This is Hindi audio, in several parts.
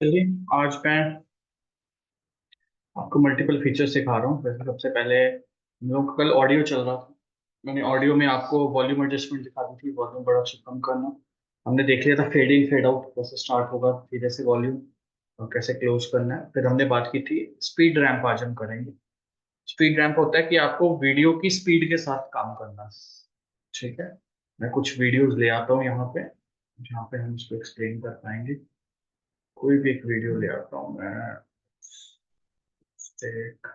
चलिए, आज मैं आपको मल्टीपल फीचर सिखा रहा हूँ। वैसे सबसे पहले हम लोग का कल ऑडियो चल रहा था। मैंने ऑडियो में आपको वॉल्यूम एडजस्टमेंट दिखा दी थी, वॉल्यूम बड़ा से कम करना। हमने देख लिया था फेड इन फेड आउट कैसे स्टार्ट होगा, धीरे से वॉल्यूम और कैसे क्लोज करना है। फिर हमने बात की थी स्पीड रैंप, आज हम करेंगे। स्पीड रैंप होता है कि आपको वीडियो की स्पीड के साथ काम करना है। ठीक है, मैं कुछ वीडियोस ले आता हूँ यहाँ पे, जहाँ पे हम इसको एक्सप्लेन कर पाएंगे। कोई भी एक वीडियो ले आता हूँ मैं। एक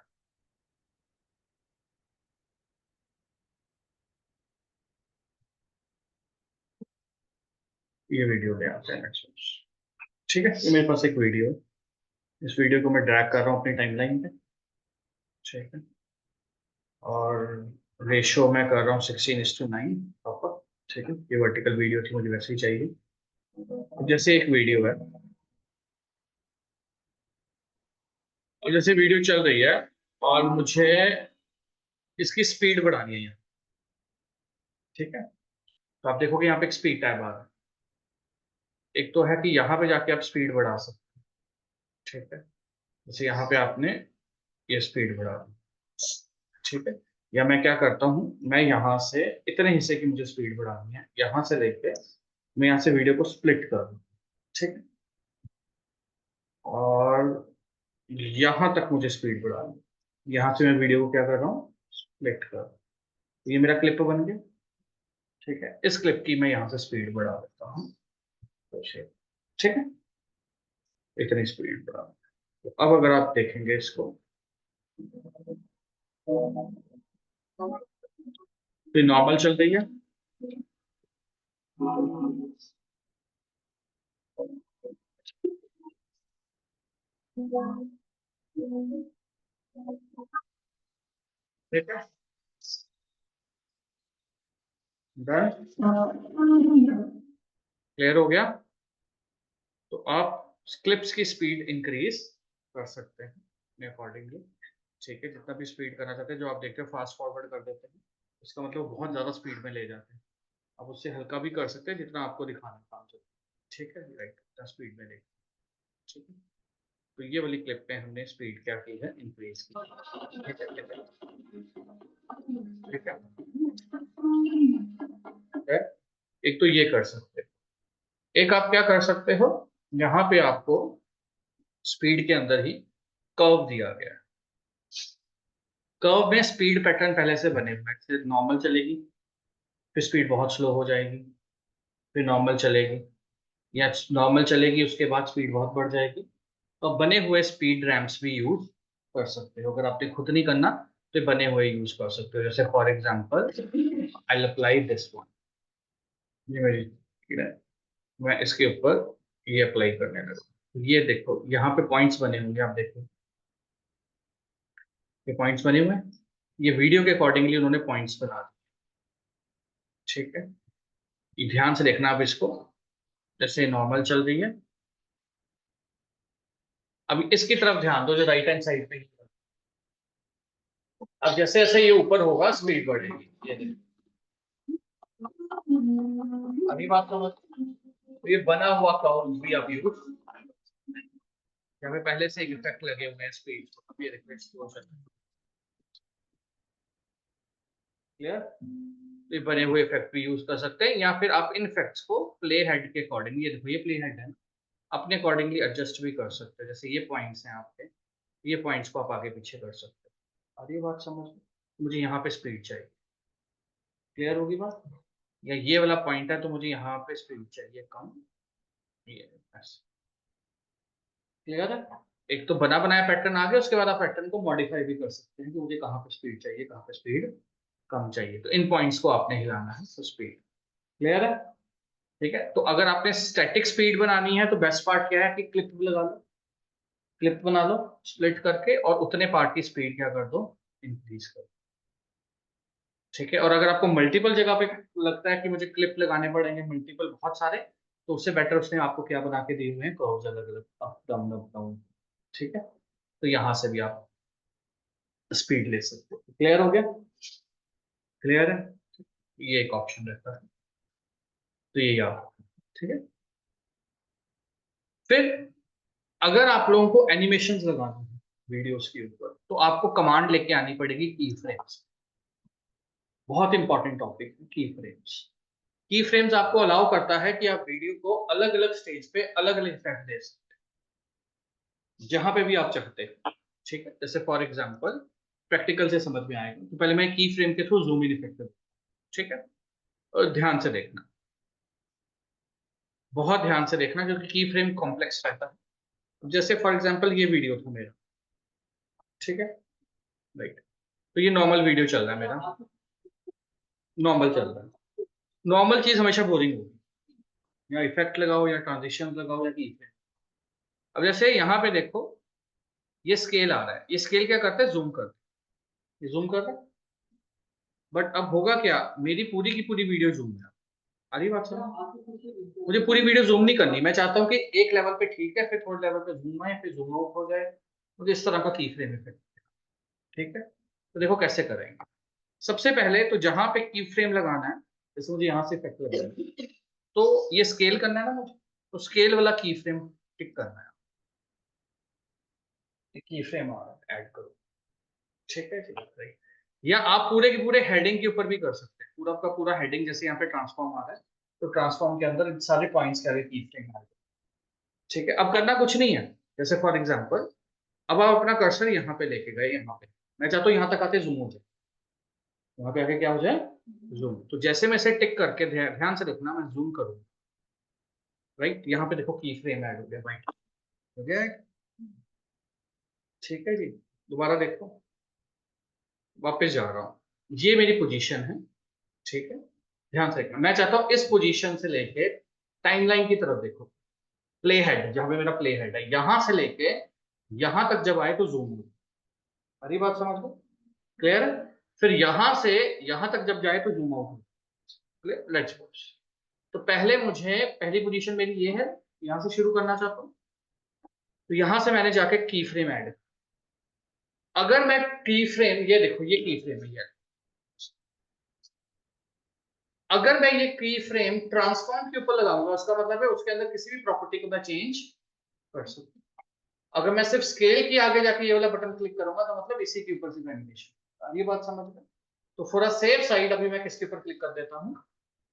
ये वीडियो ले आते हैं नेक्स्ट। ठीक है, ये मेरे पास एक वीडियो है। इस वीडियो को मैं ड्रैग कर रहा हूँ अपनी टाइमलाइन पे। ठीक है, और रेशियो मैं कर रहा हूँ 16:9 प्रॉपर। ठीक है, ये वर्टिकल वीडियो थी, मुझे वैसे ही चाहिए। अब जैसे एक वीडियो है, और जैसे वीडियो चल रही है और मुझे इसकी स्पीड बढ़ानी है यहाँ। ठीक है, तो आप देखोगे यहाँ पे एक स्पीड टैब आ रहा है। एक तो है कि यहाँ पे जाके आप स्पीड बढ़ा सकते हैं। ठीक है, जैसे यहाँ पे आपने ये स्पीड बढ़ा दी। ठीक है, या मैं क्या करता हूँ, मैं यहाँ से इतने हिस्से की मुझे स्पीड बढ़ानी है, यहाँ से लेके मैं यहाँ से वीडियो को स्प्लिट कर दूँ। ठीक है, और यहाँ तक मुझे स्पीड बढ़ानी है। यहाँ से मैं वीडियो को क्या कर रहा हूँ, स्प्लिट कर रहा हूँ। तो ये मेरा क्लिप बन गया। ठीक है, इस क्लिप की मैं यहाँ से स्पीड बढ़ा देता हूँ कुछ। ठीक है, इतनी स्पीड बढ़ा। तो अब अगर आप देखेंगे इसको, तो नॉर्मल चल रही है। ठीक है, डन, क्लियर हो गया। तो आप क्लिप्स की स्पीड इंक्रीज कर सकते हैं अपने अकॉर्डिंगली। ठीक है, जितना भी स्पीड करना चाहते हैं, जो आप देखते हैं फास्ट फॉरवर्ड कर देते हैं, इसका मतलब बहुत ज़्यादा स्पीड में ले जाते हैं। आप उससे हल्का भी कर सकते हैं, जितना आपको दिखाना काम चलता है। ठीक है, राइट, इतना स्पीड में ले। ठीक है, तो ये वाली क्लिप पे हमने स्पीड क्या की है, इंक्रीज की। ठीक है, ठीक है, ठीक है। एक तो ये कर सकते हैं। एक आप क्या कर सकते हो, यहाँ पे आपको स्पीड के अंदर ही कर्व दिया गया है। कर्व में स्पीड पैटर्न पहले से बने हुए हैं। फिर नॉर्मल चलेगी, फिर स्पीड बहुत स्लो हो जाएगी, फिर नॉर्मल चलेगी, या नॉर्मल चलेगी उसके बाद स्पीड बहुत बढ़ जाएगी। तो आप बने हुए स्पीड रैम्प्स भी यूज कर सकते हो। अगर आपने खुद नहीं करना तो बने हुए यूज कर सकते हो। जैसे for example, I apply this one. ये मेरी speed है, मैं इसके ऊपर ये अप्लाई करने लगा। ये देखो यहाँ पे पॉइंट्स बने होंगे, आप देखो ये पॉइंट्स बने हुए हैं। ये वीडियो के अकॉर्डिंगली उन्होंने पॉइंट्स बना दिए। ठीक है, ये ध्यान से देखना आप इसको। जैसे नॉर्मल चल रही है, अब इसकी तरफ ध्यान दो जो राइट हैंड साइड पे। अब जैसे जैसे ये ऊपर होगा स्पीड बढ़ेगी, ये देखो। अभी बात समझ। तो ये बना हुआ कर्व भी आप यूज, यहाँ पे पहले से इफेक्ट लगे हुए हैं स्पीड को। अब ये देखो एक्सप्लोजन, क्लियर। तो ये बने हुए इफेक्ट भी यूज कर सकते हैं, या फिर आप इन इफेक्ट्स को प्ले हेड के अकॉर्डिंग, ये देखो ये प्ले हेड है, अपने अकॉर्डिंगली एडजस्ट भी कर सकते हैं। जैसे ये पॉइंट्स हैं आपके, ये पॉइंट्स को आप आगे पीछे कर सकते हैं। और ये बात समझ में, मुझे यहाँ पे स्पीड चाहिए, क्लियर होगी बात। या ये वाला पॉइंट है तो मुझे यहाँ पे स्पीड चाहिए कम, ये बस, क्लियर है। एक तो बना बनाया पैटर्न आ गया, उसके बाद आप पैटर्न को मॉडिफाई भी कर सकते हैं कि मुझे कहाँ पे स्पीड चाहिए, कहाँ पे स्पीड कम चाहिए। तो इन पॉइंट्स को आपने हिलाना है, तो स्पीड, क्लियर है। ठीक है, तो अगर आपने स्टैटिक स्पीड बनानी है तो बेस्ट पार्ट क्या है कि क्लिप लगा लो, क्लिप बना लो स्प्लिट करके, और उतने पार्ट की स्पीड क्या कर दो, इंक्रीज कर दो। ठीक है, और अगर आपको मल्टीपल जगह पे लगता है कि मुझे क्लिप लगाने पड़ेंगे मल्टीपल बहुत सारे, तो उससे बेटर उसने आपको क्या बना के दिए हुए हैं, कर्व्स अलग अलग, अप डाउन अप डाउन। ठीक है, तो यहां से भी आप स्पीड ले सकते हो। क्लियर हो गया, क्लियर है। ये एक ऑप्शन रहता है, तो ये याद रखना। ठीक है, फिर अगर आप लोगों को एनिमेशंस लगानी है वीडियोस के ऊपर तो आपको कमांड लेके आनी पड़ेगी की फ्रेम्स। बहुत इंपॉर्टेंट टॉपिक है की फ्रेम्स। की फ्रेम्स आपको अलाउ करता है कि आप वीडियो को अलग अलग स्टेज पे अलग अलग इफेक्ट दे सकते हैं जहां पे भी आप चाहते हैं। ठीक है, जैसे फॉर एग्जांपल प्रैक्टिकल से समझ में आएगा तो पहले मैं की फ्रेम के थ्रू जूम इन इफेक्ट दूं। ठीक है, और ध्यान से देखना, बहुत ध्यान से देखना क्योंकि की फ्रेम कॉम्प्लेक्स रहता है। जैसे फॉर एग्जांपल ये वीडियो था मेरा, ठीक है, राइट, तो ये नॉर्मल वीडियो चल रहा है मेरा, नॉर्मल चल रहा है। नॉर्मल चीज हमेशा बोरिंग होगी, या इफेक्ट लगाओ या ट्रांजिशन लगाओ या की फ्रेम। अब जैसे यहाँ पे देखो ये स्केल आ रहा है, ये स्केल क्या करता है, जूम करता है, ये जूम कर रहा है। बट अब होगा क्या, मेरी पूरी की पूरी वीडियो जूम है। आ रही बात समझ? मुझे पूरी वीडियो जूम नहीं करनी, मैं चाहता हूँ कि एक लेवल पे ठीक है, फिर थोड़े लेवल पे जूम आए, फिर जूम आउट हो जाए। मुझे इस तरह का की फ्रेम इफेक्ट, ठीक है। तो देखो कैसे करेंगे। सबसे पहले तो जहां पे की फ्रेम लगाना है, जैसे मुझे यहाँ से इफेक्ट लगाना है तो ये स्केल करना है ना मुझे, तो स्केल वाला की फ्रेम टिक करना है, की फ्रेम आ रहा है, ऐड करो। ठीक है, ठीक है। या आप पूरे के पूरे हेडिंग के ऊपर भी कर सकते हैं, पूरा का पूरा हेडिंग, जैसे यहाँ पे ट्रांसफॉर्म आ रहा है तो ट्रांसफॉर्म के अंदर इन सारे पॉइंट्स के आगे की फ्रेम आ रहा है। ठीक है, अब करना कुछ नहीं है। जैसे फॉर एग्जांपल अब आप अपना कर्सर यहाँ पे लेके गए, यहाँ पे मैं चाहता हूँ यहाँ तक आते जूम हो जाए, यहाँ पे आके क्या हो जाए, जूम। तो जैसे मैं इसे टिक करके ध्यान से देखना, मैं जूम करूँ, राइट, यहाँ पे देखो की फ्रेम ऐड हो गया, राइट, हो गया। ठीक है जी, दोबारा देखो, वापस जा रहा हूँ, ये मेरी पोजीशन है। ठीक है, ध्यान से देखना, मैं चाहता हूँ इस पोजीशन से लेके टाइमलाइन की तरफ देखो, प्ले हेड जहां पे मेरा प्ले हेड है, यहां से लेके यहां तक जब आए तो जूम हो। अरे बात समझ लो, क्लियर है। फिर यहां से यहां तक जब जाए तो जूम आउट हो। Clear, let's watch. तो पहले मुझे पहली पोजीशन मेरी ये है, यहां से शुरू करना चाहता हूँ, तो यहां से मैंने जाके की फ्रेम ऐड, अगर मैं की फ्रेम, ये देखो ये की फ्रेम है, ये अगर मैं ये की फ्रेम ट्रांसफॉर्म के ऊपर लगाऊंगा, उसका मतलब है उसके अंदर किसी भी प्रॉपर्टी को मैं चेंज कर सकता हूँ। अगर मैं सिर्फ स्केल के आगे जाके ये वाला बटन क्लिक करूंगा तो मतलब इसी के ऊपर सिर्फ एनिमेशन, ये बात समझ में। तो फॉर अ सेफ साइड अभी मैं किसके ऊपर क्लिक कर देता हूँ,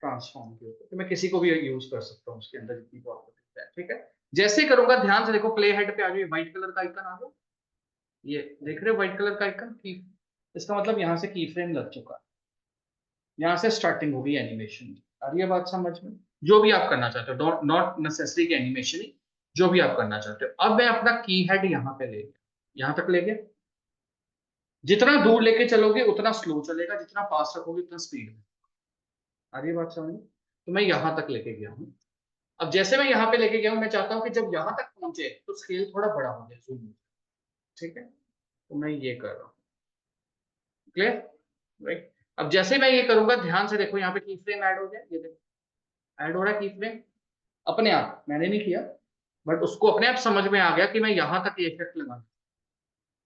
ट्रांसफॉर्म के ऊपर, तो मैं किसी को भी यूज कर सकता हूँ उसके अंदर जितनी प्रॉपर्टी है। ठीक है, जैसे ही करूंगा ध्यान से देखो, प्ले हेड पे आ जाए, व्हाइट कलर का आइकन आ गया, ये देख रहे हो व्हाइट कलर का आइकन की, इसका मतलब यहाँ से की फ्रेम लग चुका है, यहाँ से स्टार्टिंग होगी एनिमेशन की। आ रही है बात समझ में? जो भी आप करना चाहते हो, नॉट नेसेसरी की एनिमेशन ही, जो भी आप करना चाहते हो। अब मैं अपना की हेड यहाँ पे ले गया, यहाँ तक ले गया, जितना दूर लेके चलोगे उतना स्लो चलेगा, जितना पास रखोगे उतना स्पीड में। आ रही है बात समझ में? तो मैं यहाँ तक लेके गया हूँ। अब जैसे मैं यहाँ पे लेके गया हूँ, मैं चाहता हूँ कि जब यहाँ तक पहुंचे तो स्केल थोड़ा बड़ा हो जाए, जूम। ठीक है, तो मैं ये कर रहा हूँ, क्लियर, राइट। अब जैसे मैं ये करूंगा, ध्यान से देखो, यहाँ पे की फ्रेम ऐड हो गया, ये देखो ऐड हो रहा है की फ्रेम अपने आप, मैंने नहीं किया, बट उसको अपने आप समझ में आ गया कि मैं यहां तक ये इफेक्ट लगा।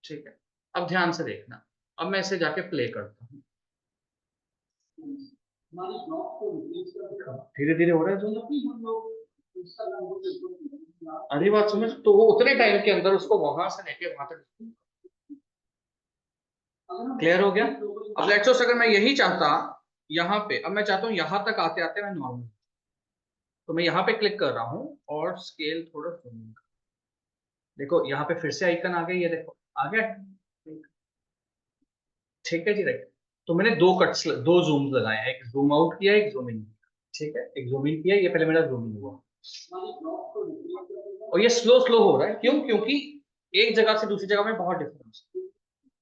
ठीक है, अब ध्यान से देखना, अब मैं इसे जाके प्ले करता हूँ, धीरे धीरे हो रहा है जो, अरे बात समझ, तो वो उतने टाइम के अंदर उसको वहां से लेके वहां तक, क्लियर हो गया। अब लेट्स सपोज अगर मैं यही चाहता, यहाँ पे अब मैं चाहता हूँ यहाँ तक आते आते मैं नॉर्मल, तो मैं यहाँ पे क्लिक कर रहा हूँ और स्केल थोड़ा जूम, देखो यहाँ पे फिर से आइकन आ गया, ये देखो आ गया। ठीक है जी, राइट। तो मैंने दो कट्स, दो जूम लगाए हैं, एक जूम आउट किया, एक जूम इन किया। ठीक है, एक जूम इन किया, ये पहले मेरा जूम इन हुआ, और ये स्लो स्लो हो रहा है, क्यों? क्योंकि एक जगह से दूसरी जगह में बहुत डिफरेंस,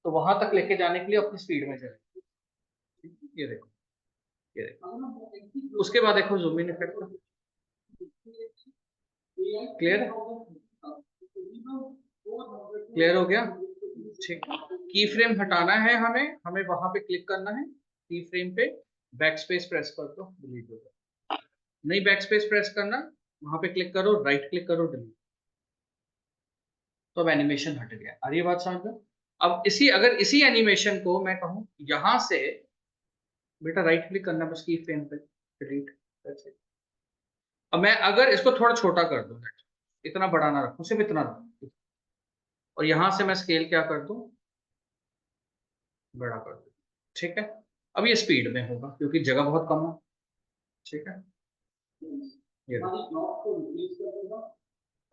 तो वहां तक लेके जाने के लिए अपनी स्पीड में चले। ये देखो, ये देखो, उसके बाद देखो जूम इन इफेक्ट, क्लियर है, क्लियर हो गया। ठीक, की फ्रेम हटाना है हमें, हमें वहां पे क्लिक करना है की फ्रेम पे, बैक स्पेस प्रेस कर दो, डिलीट हो जाए। नहीं बैक स्पेस प्रेस करना, वहां पे क्लिक करो, राइट क्लिक करो, डिलीट, तो अब एनिमेशन हट गया। अरे बात समझ लो। अब इसी, अगर इसी एनिमेशन को मैं कहूँ यहां से, बेटा राइट क्लिक करना बस की फ्रेम पे, डिलीट। अब मैं अगर इसको थोड़ा छोटा कर दूं, इतना बड़ा ना रखूं, सिर्फ इतना रखूं, और यहां से मैं स्केल क्या कर दूं, बड़ा कर दूं। ठीक है, अब ये स्पीड में होगा क्योंकि जगह बहुत कम है। ठीक है, ये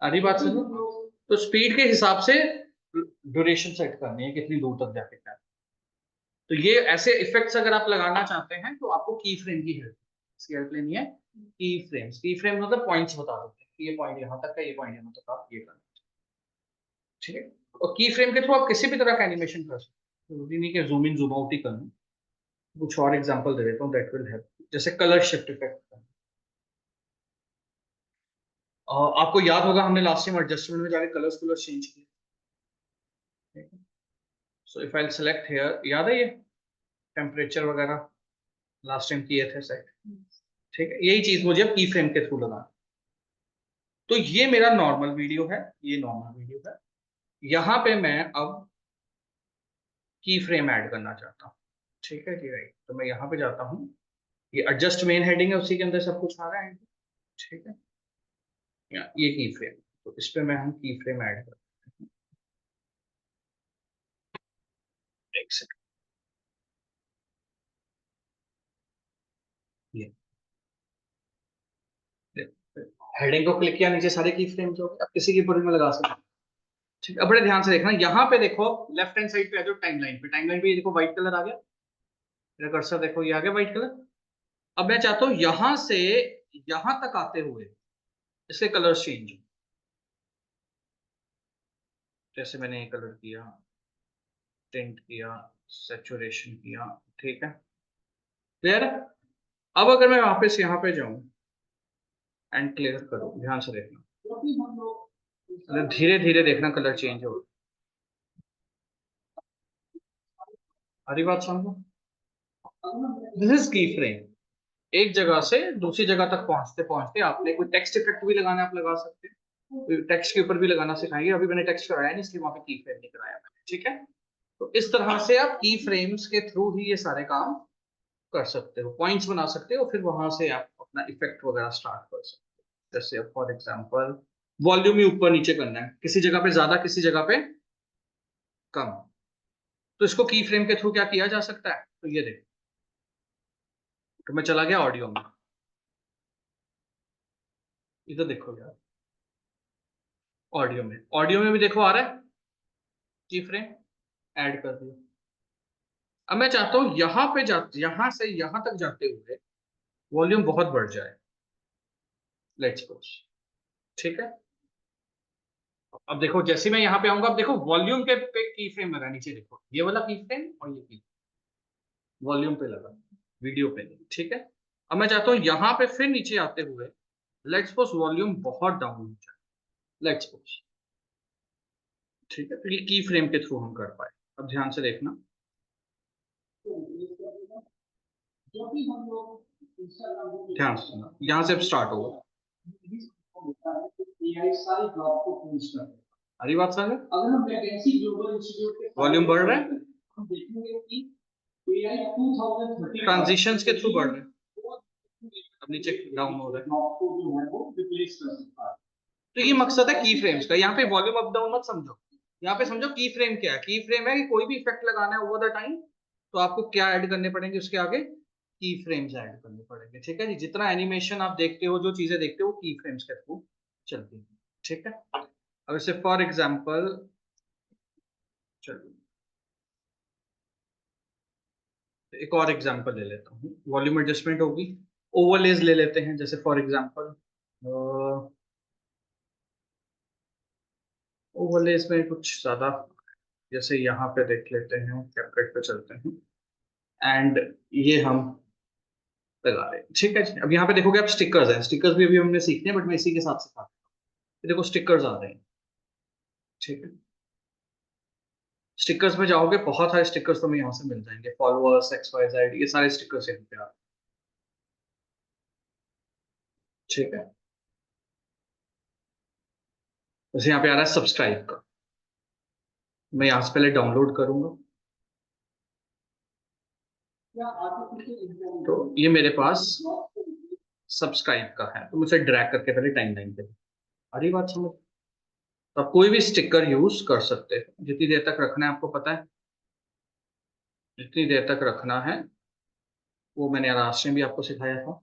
आधी बात सुनो। तो स्पीड के हिसाब से ड्यूरेशन सेट करनी है, कितनी दूर तक जाके क्या। तो ये ऐसे इफेक्ट्स अगर आप लगाना चाहते हैं तो आपको की फ्रेम की हेल्प, इसकी हेल्प लेनी है। की फ्रेम मतलब पॉइंट्स बता देते हैं कि ये पॉइंट यहाँ तक है, ये पॉइंट यहाँ तक, आप ये करना। ठीक है, और की फ्रेम के थ्रू आप किसी भी तरह का एनिमेशन कर सकते हो, जरूरी नहीं कि जूम इन जूम आउट ही करना। कुछ और एग्जांपल दे देता हूँ दैट विल हेल्प, जैसे कलर शिफ्ट इफेक्ट। आपको याद होगा हमने लास्ट टाइम एडजस्टमेंट में जाके कलर्स चेंज किए। ठीक है, so if I select here, याद है ये टेम्परेचर वगैरह लास्ट टाइम किए थे सेट। ठीक है, यही चीज मुझे अब की फ्रेम के थ्रू लगाना। तो ये मेरा नॉर्मल वीडियो है, ये नॉर्मल वीडियो है। यहाँ पे मैं अब की फ्रेम ऐड करना चाहता हूँ। ठीक है जी, राइट। तो मैं यहाँ पे जाता हूँ, ये एडजस्ट मेन हेडिंग है, उसी के अंदर सब कुछ आ रहा है। ठीक है, ये की फ्रेम, तो इस पे मैं हम की फ्रेम ऐड करते हैं। एक सेकंड, ये हेडिंग को क्लिक किया, नीचे सारे की फ्रेम्स हो गए, अब किसी के ऊपर भी मैं लगा सकता हूँ। ठीक है, अब बड़े ध्यान से देखना, यहाँ पे देखो लेफ्ट हैंड साइड पे आ जाओ, टाइमलाइन पे ये देखो व्हाइट कलर आ गया, मेरा कर्सर देखो ये आ गया व्हाइट कलर। अब मैं चाहता हूँ यहां से यहां तक आते हुए इसके कलर चेंज हो। जैसे मैंने ये कलर किया, टिंट किया, सेचुरेशन किया। ठीक है, क्लियर। अब अगर मैं वापस यहाँ पे जाऊं एंड क्लियर करूं, ध्यान से देखना, मतलब धीरे धीरे देखना कलर चेंज हो। हरी बात समझो, दिस इज की फ्रेम। एक जगह से दूसरी जगह तक पहुंचते पहुंचते आपने कोई टेक्स्ट इफेक्ट भी लगाना है, आप लगा सकते हैं। टेक्स्ट के ऊपर भी लगाना सिखाएंगे, अभी मैंने टेक्स्ट कराया नहीं इसलिए वहां पे की फ्रेम नहीं कराया मैंने। ठीक है, तो इस तरह से आप की फ्रेम्स के थ्रू ही ये सारे काम कर सकते हो, पॉइंट्स बना सकते हो, फिर वहां से आप अपना इफेक्ट वगैरह स्टार्ट कर सकते हो। जैसे फॉर एग्जांपल वॉल्यूम ही ऊपर नीचे करना है, किसी जगह पे ज्यादा किसी जगह पे कम, तो इसको की फ्रेम के थ्रू क्या किया जा सकता है। तो ये देखो, तो मैं चला गया ऑडियो में, इधर देखो यार, ऑडियो में भी देखो आ रहा है की फ्रेम, ऐड कर दिया। अब मैं चाहता हूं यहां पे यहां से यहां तक जाते हुए वॉल्यूम बहुत बढ़ जाए, लेट्स सपोज। ठीक है, अब देखो जैसे मैं यहाँ पे आऊंगा, अब देखो वॉल्यूम के पे की फ्रेम लगा, नीचे देखो ये वाला की फ्रेम और ये की वॉल्यूम पे लगा, वीडियो पे नहीं। ठीक है, अब मैं चाहता हूँ यहाँ पे फिर नीचे आते हुए लेट्स सपोज वॉल्यूम बहुत डाउन हो जाए, लेट्स सपोज। ठीक है, तो ये की फ्रेम के थ्रू हम कर पाए। अब ध्यान से देखना, ध्यान से सुनना, यहाँ से स्टार्ट होगा। हरी बात सर, अगर हम वैकेंसी ग्लोबल इंस्टीट्यूट के वॉल्यूम बढ़ रहा है, हम देखेंगे कि एआई 2030 ट्रांजिशंस के थ्रू बढ़ रहे हैं, अब नीचे डाउन हो रहा है, जो है वो रिप्लेस कर सकता है। तो ये मकसद है की फ्रेम्स का। यहाँ पे वॉल्यूम अप डाउन मत समझो, यहाँ पे समझो की फ्रेम क्या है। की फ्रेम है कि कोई भी इफेक्ट लगाना है ओवर द टाइम, तो आपको क्या ऐड करने पड़ेंगे उसके आगे, की फ्रेम्स ऐड करने पड़ेंगे। ठीक है जी, जितना एनिमेशन आप देखते हो, जो चीजें देखते हो, की फ्रेम्स के थ्रू चलती है। ठीक है, अब इसे फॉर एग्जाम्पल, चलिए एक और एग्जांपल ले लेता हूँ, वॉल्यूम एडजस्टमेंट होगी, ओवरलेज ले लेते हैं। जैसे फॉर एग्जांपल ओवरलेज में कुछ ज्यादा, जैसे यहाँ पे देख लेते हैं, कैपकट पे चलते हैं एंड ये हम लगा रहे हैं। ठीक है जी, अब यहाँ पे देखोगे आप स्टिकर्स हैं, स्टिकर्स भी अभी हमने सीखने हैं, बट मैं इसी के साथ सिखा, देखो स्टिकर्स आ रहे हैं। ठीक है, स्टिकर्स में जाओगे, बहुत सारे स्टिकर्स तुम्हें यहाँ से मिल जाएंगे, फॉलोअर्स, XYZ, ये सारे स्टिकर्स यहाँ पे आ रहे हैं। ठीक है, जैसे यहाँ पे आ रहा है सब्सक्राइब का, मैं यहाँ से पहले डाउनलोड करूंगा, तो ये मेरे पास सब्सक्राइब का है, तो मुझे ड्रैग करके पहले टाइमलाइन पे, अरे बात समझ। तो आप कोई भी स्टिकर यूज कर सकते हैं, जितनी देर तक रखना है आपको पता है, जितनी देर तक रखना है वो मैंने लास्ट में भी आपको सिखाया था,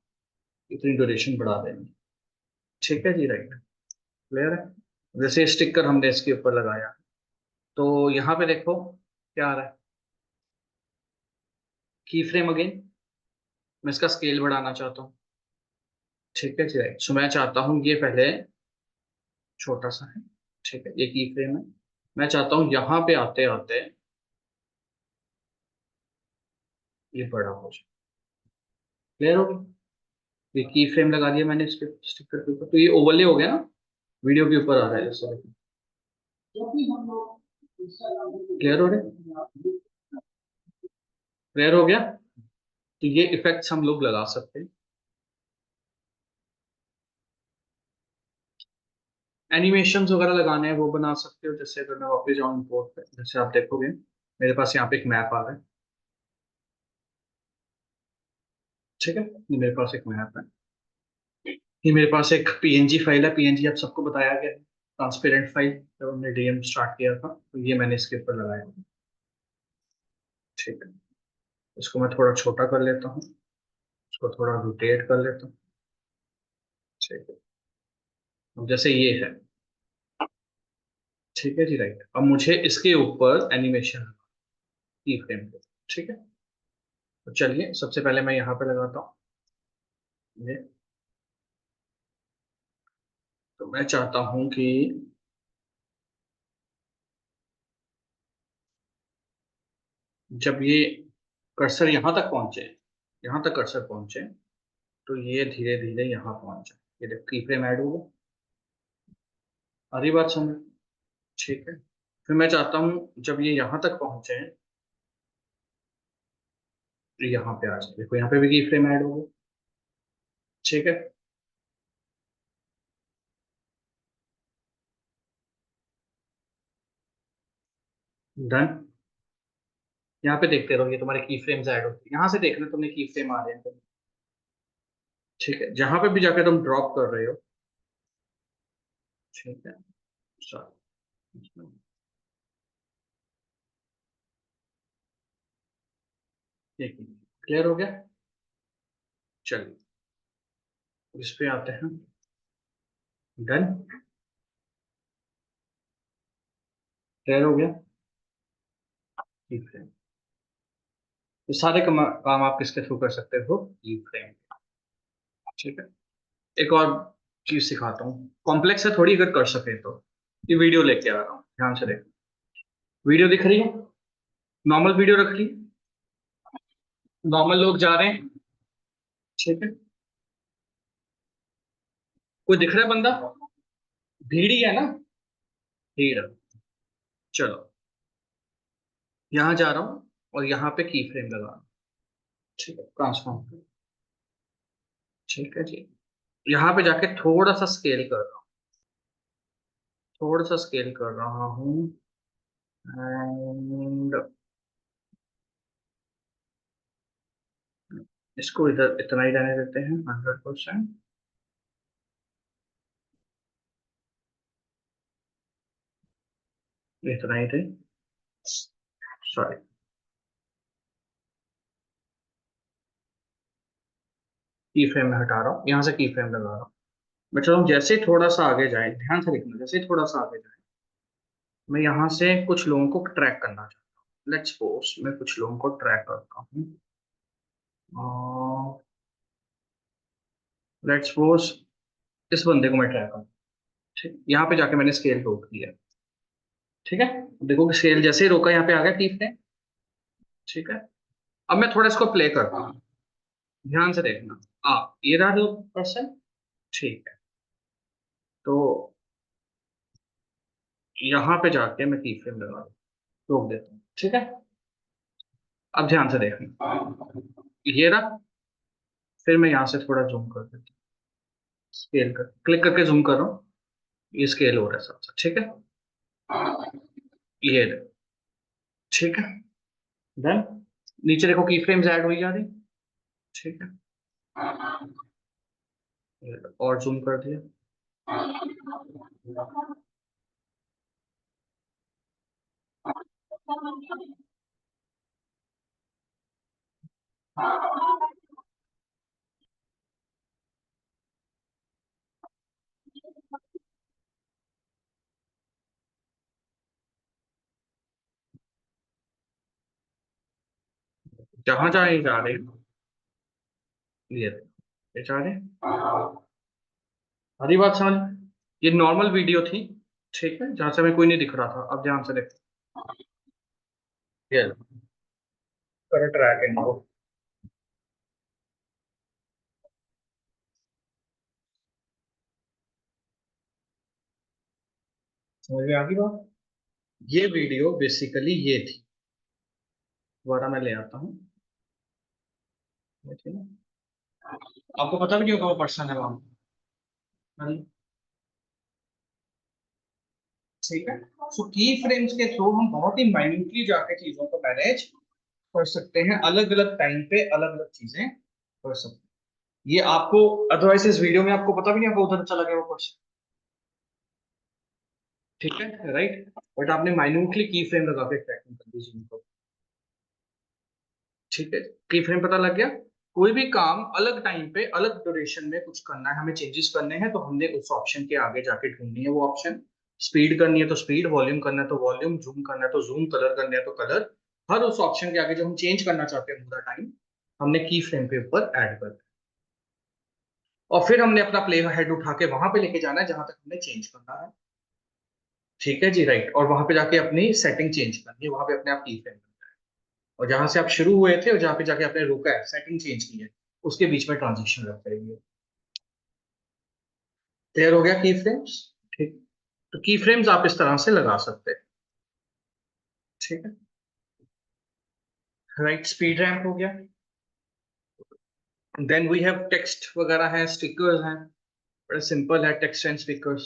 इतनी ड्यूरेशन बढ़ा देनी। ठीक है जी, राइट, क्लियर है। जैसे स्टिकर हमने इसके ऊपर लगाया, तो यहाँ पे देखो क्या आ रहा है, की फ्रेम अगेन, मैं इसका स्केल बढ़ाना चाहता हूँ। ठीक है जी, राइट। सो मैं चाहता हूँ ये पहले छोटा सा है, ठीक है, ये की फ्रेम है। मैं चाहता हूँ यहाँ पे आते आते ये बड़ा हो जाए। क्लियर हो गया, ये की फ्रेम लगा दिया मैंने इसके स्टिकर के ऊपर, तो ये ओवरले हो गया ना, वीडियो के ऊपर आ रहा है जैसे। क्लियर हो रहा है, क्लियर हो गया। तो ये इफेक्ट्स हम लोग लगा सकते हैं। एनिमेशंस वगैरह लगाने हैं वो बना सकते हो। जैसे अगर मैं वापस जाऊँ इंपोर्ट पे, जैसे आप देखोगे मेरे पास यहाँ पे एक मैप आ रहा है। ठीक है, ये मेरे पास एक मैप है, ये मेरे पास एक पीएनजी फाइल है। पीएनजी आप सबको बताया गया है, ट्रांसपेरेंट फाइल, जब हमने डीएम स्टार्ट किया था, तो ये मैंने इसके ऊपर लगाया। ठीक है, इसको मैं थोड़ा छोटा कर लेता हूँ, इसको थोड़ा रोटेट कर लेता हूँ। ठीक है, अब जैसे ये है, ठीक है जी, राइट। अब मुझे इसके ऊपर एनिमेशन की फ्रेम पे, ठीक है। तो चलिए सबसे पहले मैं यहाँ पे लगाता हूँ ये। तो मैं चाहता हूँ कि जब ये कर्सर यहाँ तक पहुंचे, यहाँ तक कर्सर पहुंचे, तो ये धीरे धीरे यहाँ पहुंच जाए। ये देखो की फ्रेम ऐड होगा, आ रही बात समझ। ठीक है, फिर मैं चाहता हूँ जब ये यहाँ तक पहुंचे, तो यहाँ पे आ जाए। देखो यहाँ पे भी की फ्रेम ऐड होगा। ठीक है, डन। यहाँ पे देखते रहो, ये तुम्हारे की फ्रेम्स ऐड होते हैं, यहाँ से देखना तुमने की फ्रेम आ रहे हैं। ठीक है, जहां पे भी जाके तुम ड्रॉप कर रहे हो, ठीक है, चलो, ठीक है, क्लियर हो गया। चलिए इस पे आते हैं, डन, क्लियर हो गया। ठीक है, तो सारे काम आप किसके थ्रू कर सकते हो, की फ्रेम। ठीक है, एक और चीज सिखाता हूँ, कॉम्प्लेक्स है थोड़ी, अगर कर सके तो। ये वीडियो लेके आ रहा हूँ, ध्यान से देखो, वीडियो दिख रही है, नॉर्मल वीडियो रख ली, नॉर्मल लोग जा रहे हैं। ठीक है, कोई दिख रहा है बंदा, भीड़ ही है ना, भीड़ है। चलो यहाँ जा रहा हूँ और यहाँ पे की फ्रेम लगा रहा हूँ। ठीक है, ट्रांसफॉर्म। ठीक है जी, यहाँ पे जाके थोड़ा सा स्केल कर रहा हूँ, थोड़ा सा स्केल कर रहा हूँ, एंड इसको इधर इतना ही रहने देते हैं, 100%। इतना ही थे, सॉरी। की फ्रेम में हटा रहा हूँ, यहाँ से की फ्रेम लगा रहा हूँ। मैं चलो जैसे ही थोड़ा सा आगे जाए, ध्यान से देखना, जैसे ही थोड़ा सा आगे जाए, मैं यहाँ से कुछ लोगों को ट्रैक करना चाहता हूँ। लेट्स सपोज मैं कुछ लोगों को ट्रैक करता हूँ, लेट्स सपोज इस बंदे को मैं ट्रैक करता हूँ। ठीक, यहाँ पे जाके मैंने स्केल रोक दिया। ठीक है, देखो कि स्केल जैसे ही रोका, यहाँ पे आ गया की फ्रेम। ठीक है, अब मैं थोड़ा इसको प्ले करता हूँ, ध्यान से देखना। ये रहा दो पर्सन। ठीक है, तो यहाँ पे जाके मैं की फ्रेम लगा रोक देता हूँ। ठीक है, अब ध्यान से देखना, ये रहा। फिर मैं यहाँ से थोड़ा जूम कर देता हूँ, स्केल कर क्लिक करके जूम कर रहा हूँ, ये स्केल हो रहा है सबसे। ठीक है, ये रहा। ठीक है, डन। नीचे देखो की फ्रेम्स ऐड हुई जा रही। ठीक है, ये लो, और जूम कर दिया। जहां जहां ये जा रहे हैं, ये जा रहे हैं, हरी बात समझ। ये नॉर्मल वीडियो थी, ठीक है, जहां से हमें कोई नहीं दिख रहा था। अब ध्यान से देखो, ये कर ट्रैक इनको। समझ में आ गई बात। ये वीडियो बेसिकली ये थी। दोबारा मैं ले आता हूँ, ठीक है। आपको पता भी नहीं होगा वो पर्सन है वहां, ठीक है। सो की फ्रेम्स के थ्रू हम बहुत ही माइन्यूटली जाके चीजों को मैनेज कर सकते हैं, अलग अलग टाइम पे अलग अलग चीजें कर सकते हैं। ये आपको अदरवाइज इस वीडियो में आपको पता भी नहीं होगा उधर चला गया वो पर्सन, ठीक है, राइट। बट आपने माइन्यूटली की फ्रेम लगा के ट्रैकिंग कर दी चीजों को, ठीक है। की फ्रेम पता लग गया। कोई भी काम अलग टाइम पे अलग ड्यूरेशन में कुछ करना है, हमें चेंजेस करने हैं, तो हमने उस ऑप्शन के आगे जाके ढूंढनी है वो ऑप्शन। स्पीड करनी है तो स्पीड, वॉल्यूम करना है तो वॉल्यूम, जूम करना है तो जूम, कलर करना है तो कलर। हर उस ऑप्शन के आगे जो हम चेंज करना चाहते हैं पूरा टाइम, हमने की फ्रेम पे ऊपर ऐड कर दिया। और फिर हमने अपना प्ले हेड उठा के वहां पे लेके जाना है जहां तक हमने चेंज करना है, ठीक है जी, राइट। और वहां पे जाके अपनी सेटिंग चेंज करनी है, वहां पे अपने आप की फ्रेम, और जहां से आप शुरू हुए थे और जहां पे जाके आपने रोका है, सेटिंग चेंज की है, उसके बीच में ट्रांजिशन रख करेंगे। क्लियर हो गया की फ्रेम्स, ठीक। तो की फ्रेम्स आप इस तरह से लगा सकते हैं, ठीक है, राइट। स्पीड रैंप हो गया। देन वी हैव टेक्स्ट वगैरह है, स्टिकर्स हैं, बड़ा सिंपल है टेक्स्ट एंड स्टिकर्स।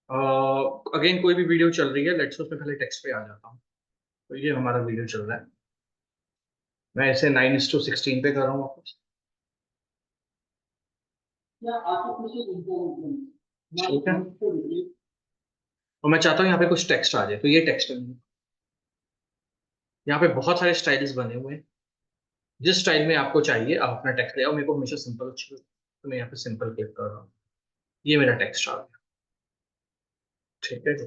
अगेन कोई भी वीडियो चल रही है, लेट्स उसमें पहले टेक्स्ट पे आ जाता हूँ। तो ये हमारा वीडियो चल रहा है, मैं इसे 9:16 पे कर रहा हूँ वापस, ठीक है। और मैं चाहता हूँ यहाँ पे कुछ टेक्स्ट आ जाए, तो ये टेक्स्ट है। यहाँ पे बहुत सारे स्टाइल्स बने हुए हैं, जिस स्टाइल में आपको चाहिए आप अपना टेक्स्ट ले आओ। मेरे को हमेशा सिंपल अच्छी लगती है, तो मैं यहाँ पे सिंपल क्लिक कर रहा हूँ। ये मेरा टेक्स्ट आ गया, ठीक है जी,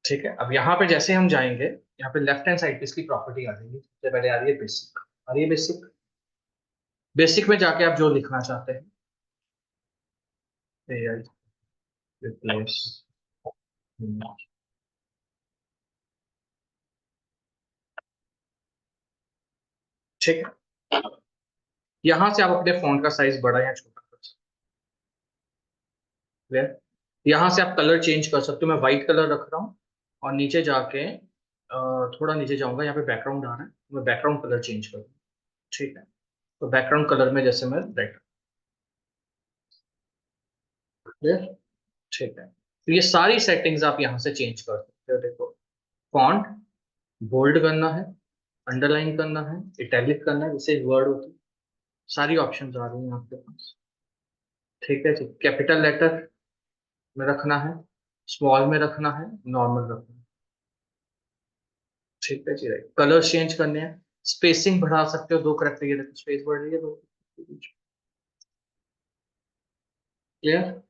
ठीक है। अब यहाँ पे जैसे हम जाएंगे, यहाँ पे लेफ्ट हैंड साइड पे इसकी प्रॉपर्टी आ जाएगी। सबसे पहले आ रही है बेसिक, आ रही है बेसिक। बेसिक में जाके आप जो लिखना चाहते हैं, रिप्लेस, ठीक है। यहाँ से आप अपने फोन का साइज बड़ा या छोटा कर सकते हैं। यहाँ से आप कलर चेंज कर सकते हो, मैं व्हाइट कलर रख रहा हूँ। और नीचे जाके थोड़ा नीचे जाऊंगा, यहाँ पे बैकग्राउंड आ रहा है, मैं बैकग्राउंड कलर चेंज करूँ, ठीक है। तो बैकग्राउंड कलर में जैसे मैं रेड, क्लियर, ठीक है। तो ये सारी सेटिंग्स आप यहाँ से चेंज कर सकते हो। देखो, फॉन्ट बोल्ड करना है, अंडरलाइन करना है, इटैलिक करना है, जैसे वर्ड होती है, सारी ऑप्शंस आ रही हैं आपके पास, ठीक है जी। कैपिटल लेटर में रखना है, स्मॉल में रखना है, नॉर्मल रखना है, ठीक है जी, राइट। कलर चेंज करने हैं, स्पेसिंग बढ़ा सकते हो, दो करेक्टर, ये देखो स्पेस बढ़ रही है दो, क्लियर।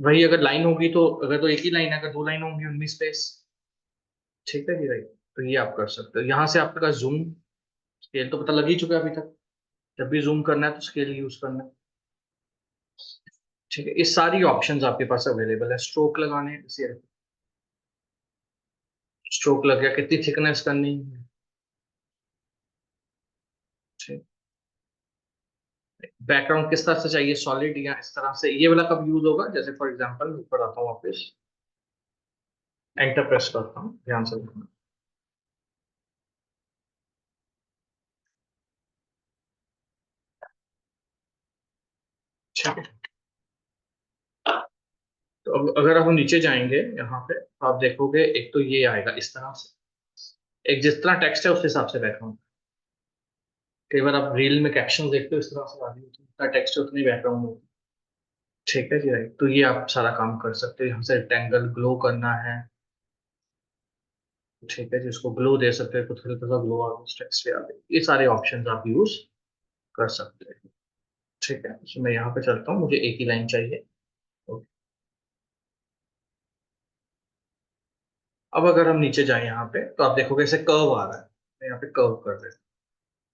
वही अगर लाइन होगी तो, अगर तो एक ही लाइन है, अगर दो लाइन होंगी उनमें स्पेस, ठीक है जी, राइट। तो ये आप कर सकते हो। यहाँ से आपका जूम, स्केल तो पता लग ही चुका है अभी तक, जब भी जूम करना है तो स्केल यूज करना है, ठीक है। ये सारी ऑप्शंस आपके पास अवेलेबल है। स्ट्रोक लगाने हैं, जैसे स्ट्रोक लग गया, कितनी थिकनेस करनी है, ठीक। बैकग्राउंड किस तरह से चाहिए, सॉलिड या इस तरह से, ये वाला कब यूज होगा, जैसे फॉर एग्जांपल ऊपर आता हूँ वापस, एंटर प्रेस करता हूँ, ध्यान से देखना, ठीक है। तो अब अगर आप नीचे जाएंगे यहाँ पे, तो आप देखोगे एक तो ये आएगा इस तरह से, एक जिस तरह टेक्स्ट है उस हिसाब से बैकग्राउंड। कई बार आप रील में कैप्शन देखते हो, इस तरह से आ रही होती है, जितना टेक्स्ट है उतनी बैकग्राउंड होती है, ठीक है जी, राइट। तो ये आप सारा काम कर सकते हो। यहाँ से रेक्टेंगल ग्लो करना है, ठीक है, जिसको ग्लो दे सकते हैं, कुछ हल्का सा ग्लो और टेक्स्ट पे आ गए, ये सारे ऑप्शंस आप यूज कर सकते हैं। ठीक है, तो मैं यहाँ पे चलता हूँ, मुझे एक ही लाइन चाहिए। ओके। अब अगर हम नीचे जाएं यहाँ पे तो आप देखोगे ऐसे कर्व आ रहा है, मैं यहाँ पे कर्व कर देता हूँ।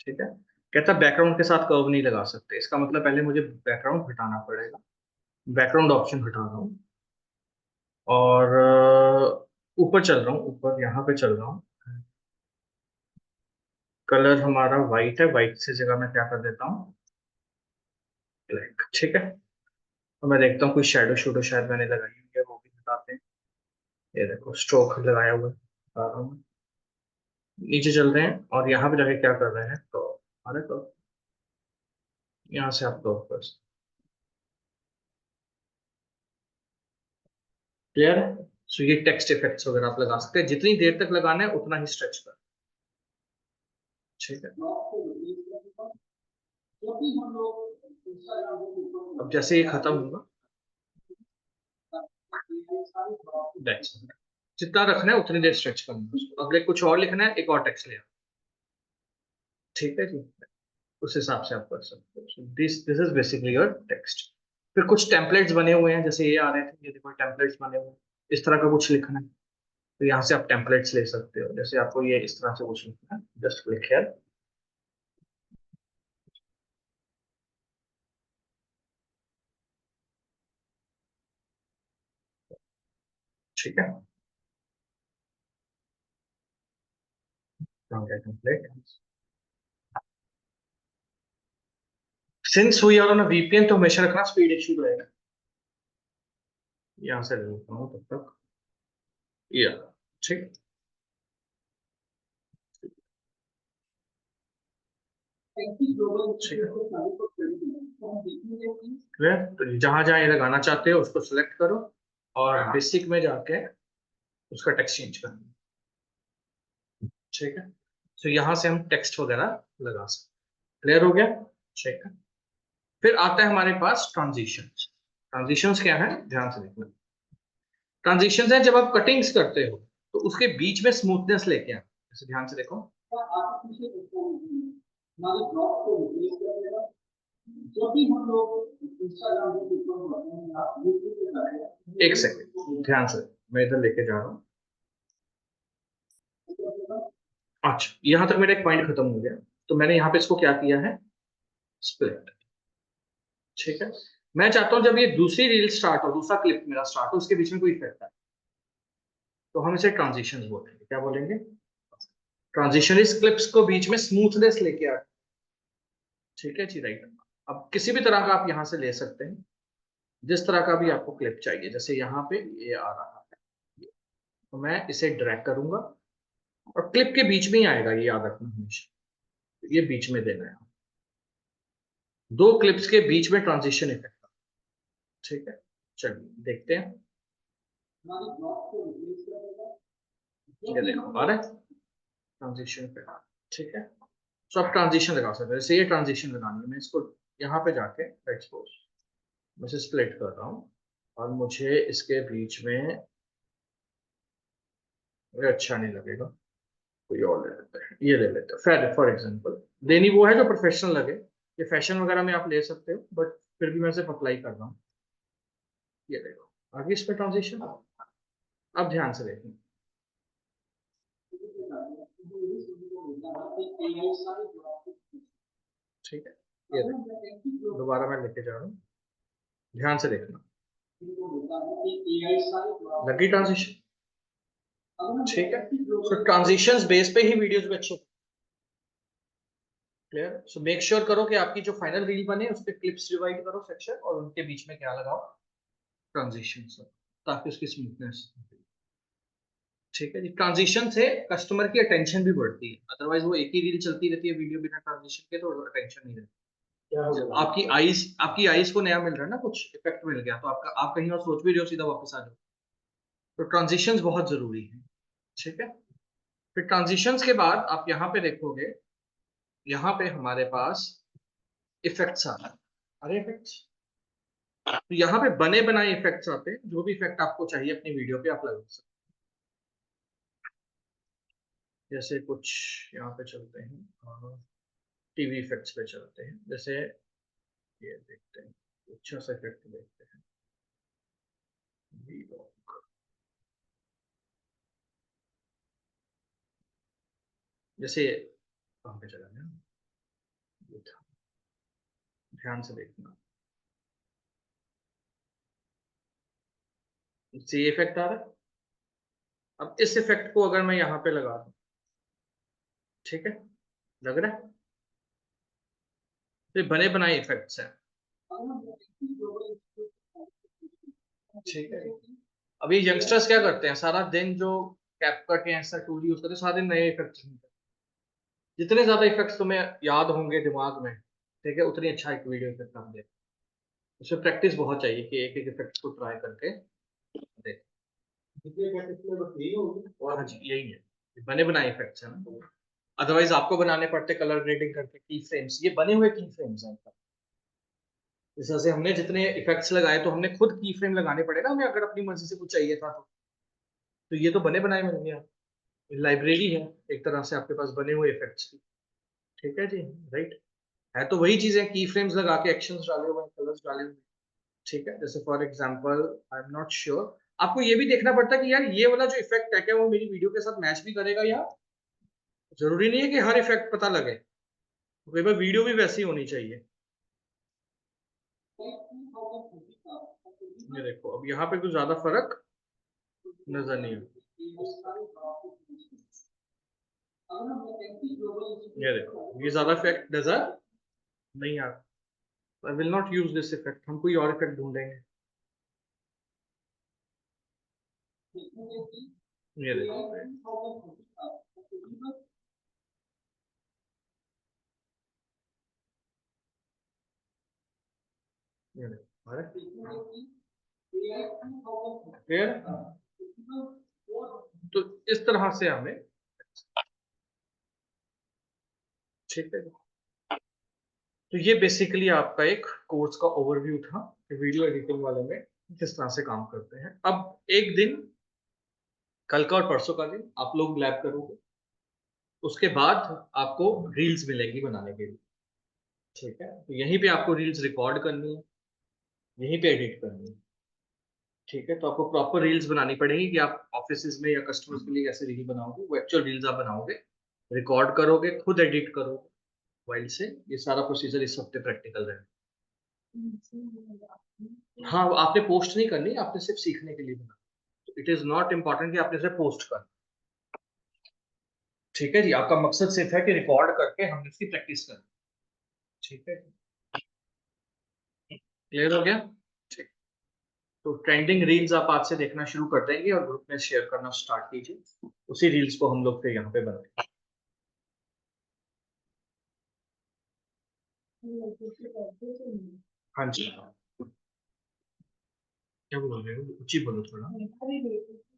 ठीक है, कहता है बैकग्राउंड के साथ कर्व नहीं लगा सकते, इसका मतलब पहले मुझे बैकग्राउंड हटाना पड़ेगा। बैकग्राउंड ऑप्शन हटा रहा हूँ और ऊपर चल रहा हूँ, ऊपर यहाँ पे चल रहा हूँ। कलर हमारा वाइट है, वाइट से जगह मैं क्या कर देता हूँ, ब्लैक। ठीक है, तो मैं देखता हूँ कोई शेडो शेडो शायद मैंने लगाई हुई है, वो भी हटाते हैं। ये देखो स्ट्रोक लगाया हुआ है, बता रहा हूँ। नीचे चल रहे हैं और यहाँ पे जाके क्या कर रहे हैं, तो अरे तो यहाँ से आप कर्व कर सकते। क्लियर है? सो ये टेक्स्ट इफेक्ट्स वगैरह आप लगा सकते हैं, जितनी देर तक लगाना है उतना ही स्ट्रेच कर। ठीक है, अब जैसे ये खत्म होगा, That's it. जितना रखना है उतनी देर स्ट्रेच करना है उसको। अगले कुछ और लिखना है, एक और टेक्स्ट ले आओ। ठीक है जी, उस हिसाब से आप कर सकते हो। This this is basically your text. फिर कुछ टेम्पलेट्स बने हुए हैं, जैसे ये आ रहे थे, ये देखो टेम्पलेट्स बने हुए हैं। इस तरह का कुछ लिखना है तो यहाँ से आप टेम्पलेट्स ले सकते हो। जैसे आपको ये इस तरह से कुछ लिखना है, जस्ट क्लिक हियर। ठीक है, template. Since we are on a VPN तो हमेशा रखना स्पीड इशू रहेगा। यहाँ से ले लेता हूँ तब तक, या ठीक। क्लियर, तो जहां जहां ये लगाना चाहते हो उसको सिलेक्ट करो और बेसिक में जाके उसका टेक्स्ट चेंज करना। ठीक है, तो यहाँ से हम टेक्स्ट वगैरह लगा सकते। क्लियर हो गया? ठीक है, फिर आता है हमारे पास ट्रांजिशंस। ट्रांजिशंस क्या है, ध्यान से देखना। ट्रांजिशंस है जब आप कटिंग्स करते हो तो उसके बीच में स्मूथनेस लेके आना। जैसे ध्यान से देखो, जब भी हम लोग इंस्टाग्राम पे, एक सेकंड ध्यान से, मैं इधर लेके जा रहा हूँ। अच्छा, यहां तक मेरा एक पॉइंट खत्म हो गया, तो मैंने यहाँ पे इसको क्या किया है, स्प्लिट। ठीक है, मैं चाहता हूं जब ये दूसरी रील स्टार्ट हो, दूसरा क्लिप मेरा स्टार्ट हो, उसके बीच में कोई इफेक्ट आए, तो हम इसे ट्रांजिशन बोलेंगे। क्या बोलेंगे? ट्रांजिशन इस क्लिप्स को बीच में स्मूथनेस लेके आ। ठीक है जी, राइट। अब किसी भी तरह का आप यहां से ले सकते हैं, जिस तरह का भी आपको क्लिप चाहिए। जैसे यहाँ पे ये आ रहा है, तो मैं इसे ड्रैग करूंगा और क्लिप के बीच में ही आएगा, ये याद रखना हमेशा, ये बीच में देना है। दो क्लिप्स के बीच में ट्रांजिशन इफेक्ट। ठीक है, चलिए देखते हैं। ये देखो आ रहा है ट्रांजिशन पे। ठीक है, तो आप ट्रांजिशन लगा सकते हैं। जैसे ये ट्रांजिशन लगानी है, मैं इसको यहाँ पे जाके लेट्स सपोज मैं इसे स्प्लिट कर रहा हूँ और मुझे इसके बीच में, मुझे अच्छा नहीं लगेगा, कोई और ले लेते हैं, ये ले लेते हैं फॉर एग्जांपल। देनी वो है जो प्रोफेशनल लगे, ये फैशन वगैरह में आप ले सकते हो, बट फिर भी मैं सिर्फ अप्लाई कर रहा हूँ। ये देखो आगे इस पे ट्रांजिशन। अब ध्यान से देखिए, ठीक है, ये देखो दोबारा मैं लेके जा रहा हूँ, ध्यान से देखना, लगी ट्रांजिशन। ठीक है, सो ट्रांजिशंस बेस पे ही वीडियोस भी अच्छे। क्लियर, सो मेक श्योर करो कि आपकी जो फाइनल रील बने उस पे क्लिप्स डिवाइड करो सेक्शन, और उनके बीच में क्या लगाओ, ट्रांजिशन, ताकि उसकी स्मूथनेस। ठीक है जी, ट्रांजिशन से कस्टमर की अटेंशन भी बढ़ती है, अदरवाइज वो एक ही रील चलती रहती है वीडियो बिना ट्रांजिशन के, तो अटेंशन नहीं रहती। क्या हो गया? आपकी आईज को नया मिल रहा है ना, कुछ इफेक्ट मिल गया, तो आपका आप कहीं और सोच भी रहे हो, सीधा वापस आ जाओ। तो ट्रांजिशंस बहुत जरूरी है। ठीक है, फिर ट्रांजिशंस के बाद आप यहाँ पे देखोगे, यहाँ पे हमारे पास इफेक्ट्स आ रहा है। अरे इफेक्ट्स, तो यहाँ पे बने बनाए इफेक्ट्स आते हैं, जो भी इफेक्ट आपको चाहिए अपनी वीडियो पे आप लगा सकते जैसे कुछ यहाँ पे चलते हैं, टीवी इफेक्ट्स पे चलते हैं, जैसे ये देखते हैं, अच्छा सा इफेक्ट देखते हैं, V-Log। जैसे कहाँ पे चला गया, ये था, ध्यान से देखना, सी इफेक्ट आ रहा है। अब इस इफेक्ट को अगर मैं यहाँ पे लगा दूं, ठीक है, लग रहा है, तो ये बने बनाए इफेक्ट्स हैं, ठीक है। अभी यंगस्टर्स क्या करते हैं, सारा दिन जो कैपकट या ऐसा टूल यूज करते हैं, सारा दिन नए इफेक्ट्स, जितने ज्यादा इफेक्ट्स तुम्हें याद होंगे दिमाग में, ठीक है, उतनी अच्छा एक वीडियो इफेक्ट आप देख। उसमें प्रैक्टिस बहुत चाहिए कि एक एक इफेक्ट को ट्राई करके देख। और हाँ जी, यही है, ये बने बनाए इफेक्ट्स हैं ना, अदरवाइज आपको बनाने पड़ते कलर ग्रेडिंग करके की फ्रेम्स, ये बने हुए की फ्रेम्स हैं। इस वजह से हमने जितने इफेक्ट्स लगाए तो हमने खुद की फ्रेम लगाने पड़े ना, हमें अगर अपनी मर्जी से कुछ चाहिए था तो ये तो बने बनाए मिल गया, लाइब्रेरी है एक तरह से आपके पास बने हुए इफेक्ट्स की, ठीक है जी, राइट। है तो वही चीजें, की फ्रेम्स लगा के एक्शंस डाले हुए, कलर्स डाले हुए, ठीक है। जैसे for example, I am not sure, आपको ये भी देखना पड़ता है कि यार ये वाला जो इफेक्ट है क्या वो मेरी वीडियो के साथ मैच भी करेगा, या जरूरी नहीं है कि हर इफेक्ट पता लगे, कई बार वीडियो भी वैसी होनी चाहिए। ये देखो, अब यहाँ पे कुछ ज्यादा फर्क नजर नहीं आता, ये देखो ये ज्यादा इफेक्ट नजर नहीं आता। I will not use this effect, हम कोई और इफेक्ट ढूंढेंगे। ये देखो, ये देखो, फिर तो इस तरह से हमें, ठीक है। तो ये बेसिकली आपका एक कोर्स का ओवरव्यू था वीडियो एडिटिंग वाले में किस तरह से काम करते हैं। अब एक दिन, कल का और परसों का दिन आप लोग लैब करोगे, उसके बाद आपको रील्स मिलेंगी बनाने के लिए, ठीक है। तो यहीं पे आपको रील्स रिकॉर्ड करनी है, यहीं पे एडिट करनी है, ठीक है। तो आपको प्रॉपर रील्स बनानी पड़ेगी कि आप ऑफिस में या कस्टमर्स के लिए कैसे रील बनाओगे, वो एक्चुअल रील्स आप बनाओगे, रिकॉर्ड करोगे, खुद एडिट करोगे मोबाइल से। ये सारा प्रोसीजर इस हफ्ते प्रैक्टिकल रहेगा। हाँ, वो आपने पोस्ट नहीं करनी, आपने सिर्फ सीखने के लिए बना, तो इट इज नॉट इम्पॉर्टेंट कि आपने सिर्फ पोस्ट कर, ठीक है जी। आपका मकसद सिर्फ है कि रिकॉर्ड करके हमने इसकी प्रैक्टिस करनी, ठीक है। क्लियर हो गया, ठीक। तो ट्रेंडिंग रील्स आप आज से देखना शुरू कर देंगे और ग्रुप में शेयर करना स्टार्ट कीजिए, उसी रील्स को हम लोग फिर यहाँ पे बनाएंगे। हाँ जी, क्या बोल रहे हो, ऊंची बोलो थोड़ा।